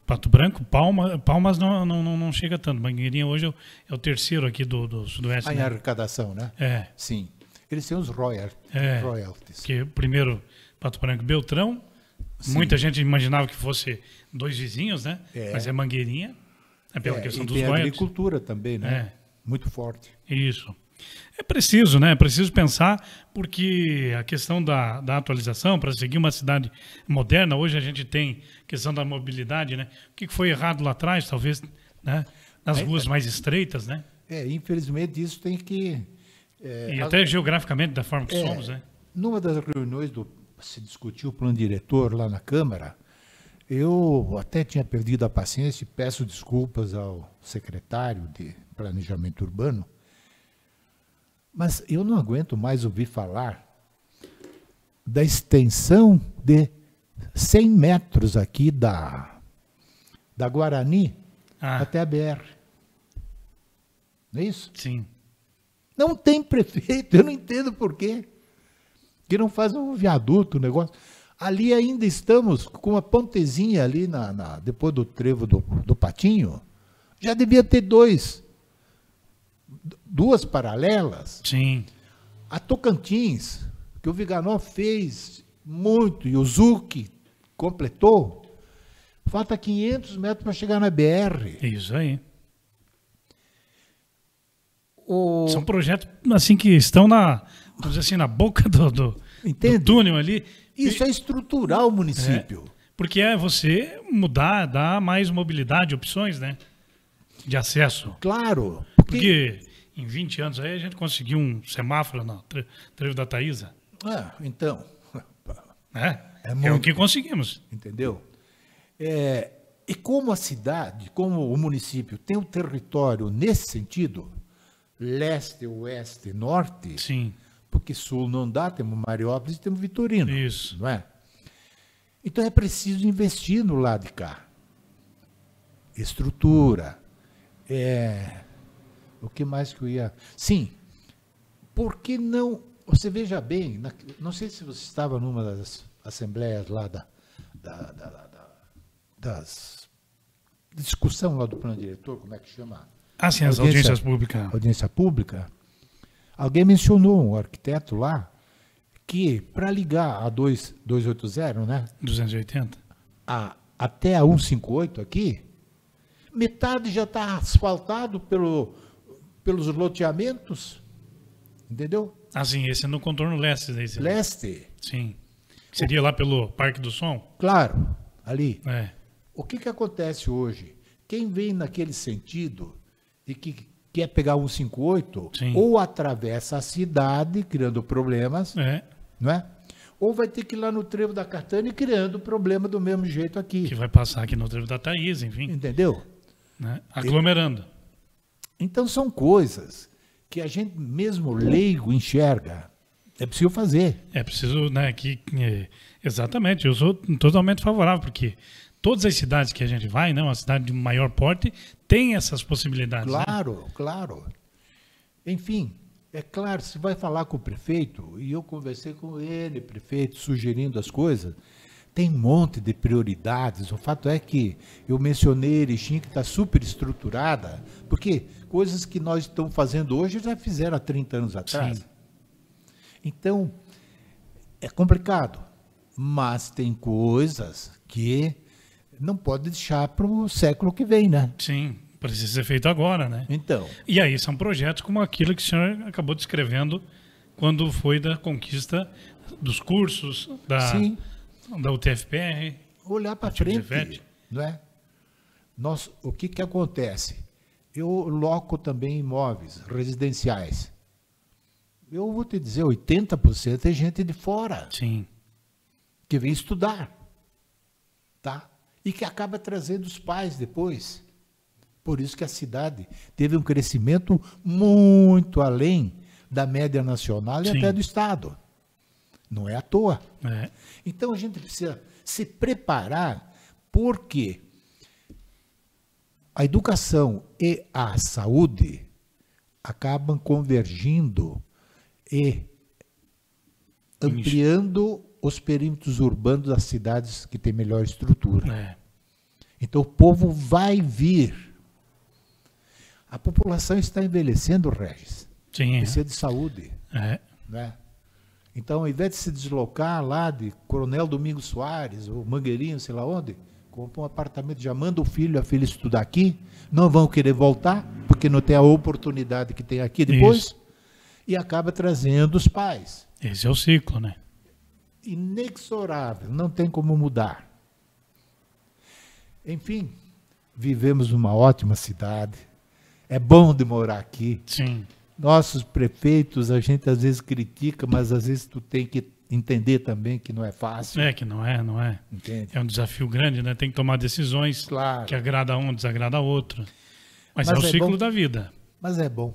A: Pato Branco, Palmas não chega tanto. Mangueirinha hoje é o terceiro aqui do Sudoeste.
B: Em arrecadação, né? Sim. Eles têm os royalties.
A: Que primeiro Pato Branco e Beltrão. Sim. Muita gente imaginava que fosse 2 vizinhos, né? Mas é Mangueirinha. É pela questão dos royalties.
B: E agricultura também, né? Muito forte.
A: Isso. É preciso, né? É preciso pensar, porque a questão da atualização, para seguir uma cidade moderna, hoje a gente tem questão da mobilidade, né? O que foi errado lá atrás, talvez, né? Nas ruas mais estreitas, né?
B: Infelizmente isso tem que...
A: e até geograficamente, da forma que somos, né?
B: Numa das reuniões se discutiu o plano diretor lá na Câmara, eu até tinha perdido a paciência e peço desculpas ao secretário de Planejamento Urbano, mas eu não aguento mais ouvir falar da extensão de 100 metros aqui da Guarani até a BR. Não é isso?
A: Sim.
B: Não tem prefeito, eu não entendo por quê. Que não faz um viaduto, um negócio. Ali ainda estamos com uma pontezinha ali, depois do trevo do Patinho. Já devia ter 2 paralelas.
A: Sim.
B: A Tocantins, que o Viganó fez muito, e o Zucchi completou, falta 500 metros para chegar na BR.
A: Isso aí. São projetos assim que estão vamos dizer assim, na boca do túnel ali.
B: Isso é estruturar o município.
A: Porque é você mudar, dar mais mobilidade, opções, né? De acesso.
B: Claro.
A: Porque em 20 anos aí a gente conseguiu um semáforo no trevo da Taísa.
B: Então.
A: É o que conseguimos.
B: Entendeu? E como a cidade, como o município tem um território nesse sentido, leste, oeste, norte,
A: sim,
B: porque sul não dá, temos Mariópolis e temos Vitorino.
A: Isso.
B: Não é? Então é preciso investir no lado de cá. Estrutura. O que mais que eu ia... Sim, por que não... Você veja bem, não sei se você estava numa das assembleias lá das discussão lá do plano diretor, como é que chama?
A: Sim, as audiências públicas.
B: Audiência pública. Alguém mencionou, um arquiteto lá, que para ligar a 280, né?
A: 280.
B: Até a 158 aqui, Metade já está asfaltado pelos loteamentos, entendeu?
A: Assim, esse é no contorno leste. Daí,
B: Leste.
A: Sim. Seria lá pelo Parque do Som?
B: Claro, ali.
A: É.
B: O que acontece hoje? Quem vem naquele sentido e que quer pegar 158,
A: Sim.
B: ou atravessa a cidade, criando problemas, não é? Ou vai ter que ir lá no Trevo da Catane criando problema do mesmo jeito aqui.
A: Que vai passar aqui no Trevo da Thaís, enfim.
B: Entendeu?
A: Né? Aglomerando.
B: Então são coisas que a gente mesmo leigo enxerga. É preciso fazer.
A: É preciso, né, exatamente, eu sou totalmente favorável, porque todas as cidades que a gente vai, né, uma cidade de maior porte, tem essas possibilidades.
B: Claro,
A: né?
B: claro. Enfim, é claro, se vai falar com o prefeito, e eu conversei com ele, prefeito, sugerindo as coisas, tem um monte de prioridades. O fato é que eu mencionei Erechim, que está super estruturada, porque coisas que nós estamos fazendo hoje já fizeram há 30 anos atrás.
A: Sim.
B: Então, é complicado, mas tem coisas que não pode deixar para o século que vem, né?
A: Sim, precisa ser feito agora, né?
B: Então.
A: E aí são projetos como aquilo que o senhor acabou descrevendo quando foi da conquista dos cursos, da UTFPR.
B: Olhar para frente, não é? O que acontece? Eu loco também imóveis residenciais. Eu vou te dizer, 80% é gente de fora.
A: Sim.
B: Que vem estudar. Tá? E que acaba trazendo os pais depois. Por isso que a cidade teve um crescimento muito além da média nacional e até do Estado. Não é à toa.
A: É.
B: Então a gente precisa se preparar, porque a educação e a saúde acabam convergindo e ampliando os perímetros urbanos das cidades que têm melhor estrutura.
A: É.
B: Então o povo vai vir. A população está envelhecendo, Regis.
A: Sim.
B: Precisa de saúde.
A: É.
B: Né? Então, ao invés de se deslocar lá de Coronel Domingos Soares, ou Mangueirinho, sei lá onde, compra um apartamento, já manda o filho, a filha estudar aqui, não vão querer voltar, porque não tem a oportunidade que tem aqui depois,
A: Isso.
B: E acaba trazendo os pais.
A: Esse é o ciclo, né?
B: Inexorável, não tem como mudar. Enfim, vivemos numa ótima cidade, é bom de morar aqui.
A: Sim.
B: Nossos prefeitos, a gente às vezes critica, mas às vezes tu tem que entender também que não é fácil.
A: É que não é.
B: Entende?
A: É um desafio grande, né? Tem que tomar decisões que agrada um, desagrada outro. Mas é o ciclo
B: bom.
A: da vida.
B: Mas é bom.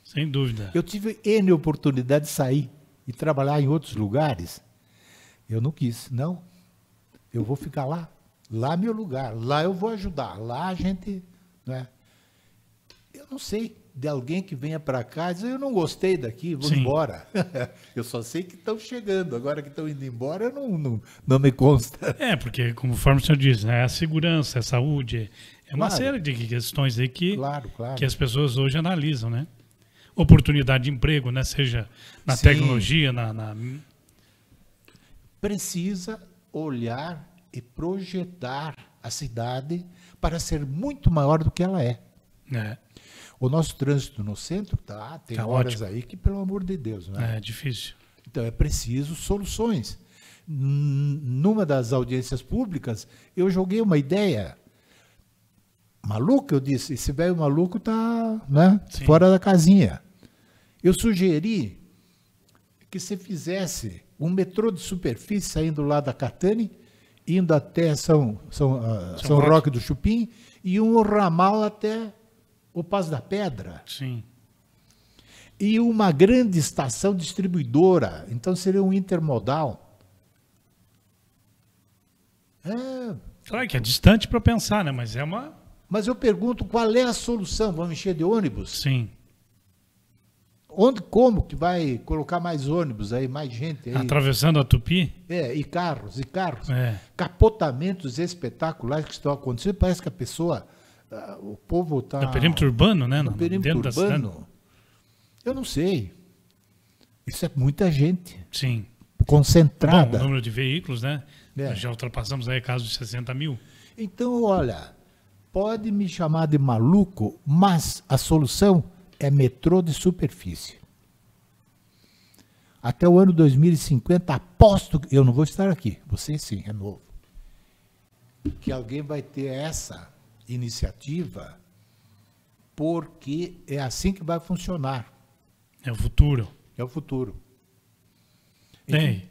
A: Sem dúvida.
B: Eu tive N oportunidade de sair e trabalhar em outros lugares. Eu não quis, não. Eu vou ficar lá. Lá é meu lugar. Lá eu vou ajudar. Lá a gente... Né? Eu não sei de alguém que venha para cá e diz, eu não gostei daqui, vou embora. Eu só sei que estão chegando. Agora que estão indo embora, não me consta.
A: É, porque conforme o senhor diz, né, a segurança, a saúde, é uma série de questões aí que as pessoas hoje analisam, né? Oportunidade de emprego, né? Seja na tecnologia,
B: Precisa olhar e projetar a cidade para ser muito maior do que ela é. O nosso trânsito no centro tem horas ótimo. Aí que, pelo amor de Deus, né?
A: É difícil.
B: Então é preciso soluções. Numa das audiências públicas, eu joguei uma ideia maluca, eu disse, esse velho maluco está, né, fora da casinha. Eu sugeri que se fizesse um metrô de superfície saindo lá da Catane, indo até São Roque do Chupim, e um ramal até o Passo da Pedra.
A: Sim.
B: E uma grande estação distribuidora. Então seria um intermodal.
A: Claro que é distante para pensar, né? Mas é uma...
B: Mas eu pergunto, qual é a solução? Vamos encher de ônibus?
A: Sim.
B: Como que vai colocar mais ônibus aí, mais gente aí?
A: Atravessando a Tupi?
B: E carros. Capotamentos espetaculares que estão acontecendo. Parece que a pessoa... o povo está...
A: No perímetro urbano, né?
B: No perímetro urbano. Eu não sei. Isso é muita gente.
A: Sim.
B: Concentrada.
A: Bom, o número de veículos, né? Já ultrapassamos aí casos de 60 mil.
B: Então, olha, Pode me chamar de maluco, mas a solução é metrô de superfície. Até o ano 2050, aposto, eu não vou estar aqui, você sim, é novo, que alguém vai ter essa iniciativa, porque é assim que vai funcionar.
A: É o futuro.
B: É o futuro.
A: Tem.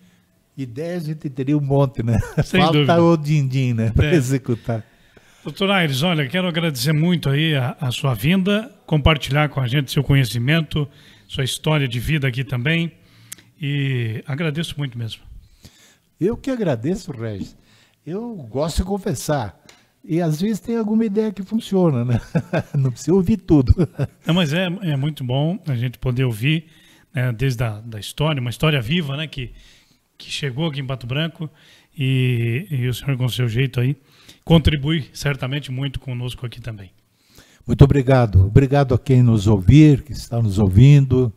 B: Ideias a gente teria um monte, né?
A: Sem
B: Falta
A: dúvida.
B: o din-din, né? Para executar.
A: Doutor Aires, olha, quero agradecer muito aí a sua vinda, compartilhar com a gente seu conhecimento, sua história de vida aqui também, e agradeço muito mesmo.
B: Eu que agradeço, Regis. Eu gosto de conversar, e às vezes tem alguma ideia que funciona, né? Não precisa ouvir tudo.
A: Não, mas é muito bom a gente poder ouvir, né, desde da história, uma história viva, né, que chegou aqui em Pato Branco, e o senhor com o seu jeito aí contribui certamente muito conosco aqui também.
B: Muito obrigado. Obrigado a quem nos ouvir, que está nos ouvindo.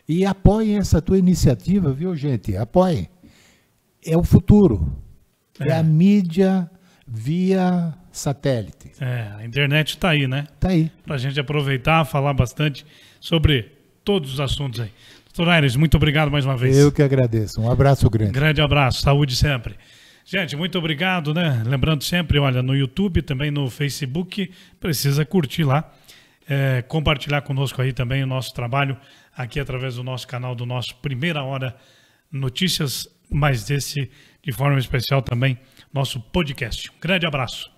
B: E apoiem essa tua iniciativa, viu, gente? Apoiem. É o futuro. É a mídia via satélite.
A: A internet está aí, né?
B: Está aí.
A: Para a gente aproveitar, falar bastante sobre todos os assuntos aí. Doutor Aires, muito obrigado mais uma vez.
B: Eu que agradeço. Um abraço grande.
A: Grande abraço. Saúde sempre. Gente, muito obrigado, né? Lembrando sempre, olha, no YouTube, também no Facebook, precisa curtir lá, compartilhar conosco aí também o nosso trabalho, aqui através do nosso canal, do nosso Primeira Hora Notícias, mas desse, de forma especial também, nosso podcast. Um grande abraço.